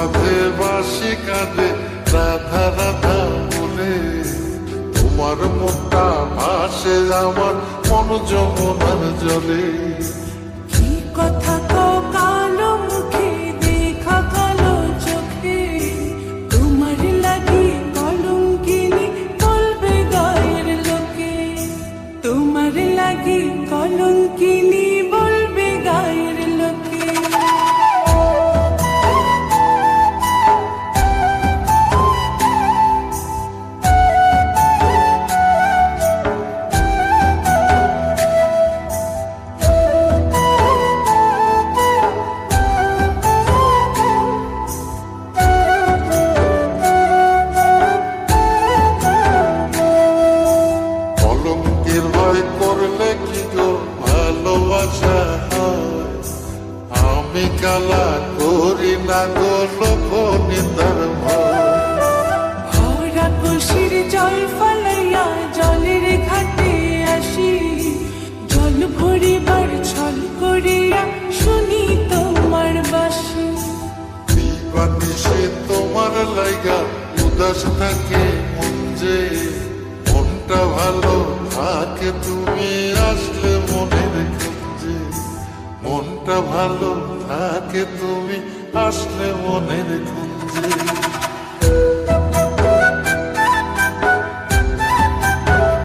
মাঝে বাঁশি কাঁদে রাধা রাধা বলে, তোমার মুখটা ভাসে আমার মন যমুনার জলে। কি কথা কও কালো মুখে, দেখা কালো চোখে, তোমার লাগি কলঙ্কিনী বলবে গায়ের লোকে, তোমার লাগি কলঙ্কিনী বলবে গায়ের লোকে। কলঙ্কের ভয় করলে কি গো ভালোবাসা হয়? আমি কালা করি না গো লোক নিন্দার ভয়। ভরা কলসির জল ফলাইয়া জলের ঘাটে আসি, জল ভরিবার ছল করিয়া শুনি তোমার বাঁশি। দিবানিশে তোমার লাইগা উদাস থাকে মন যে, মনটা ভালো থাকে তুমি আসলে মনের খুঁজে, মনটা ভালো থাকে তুমি আসলে মনের খুঁজে।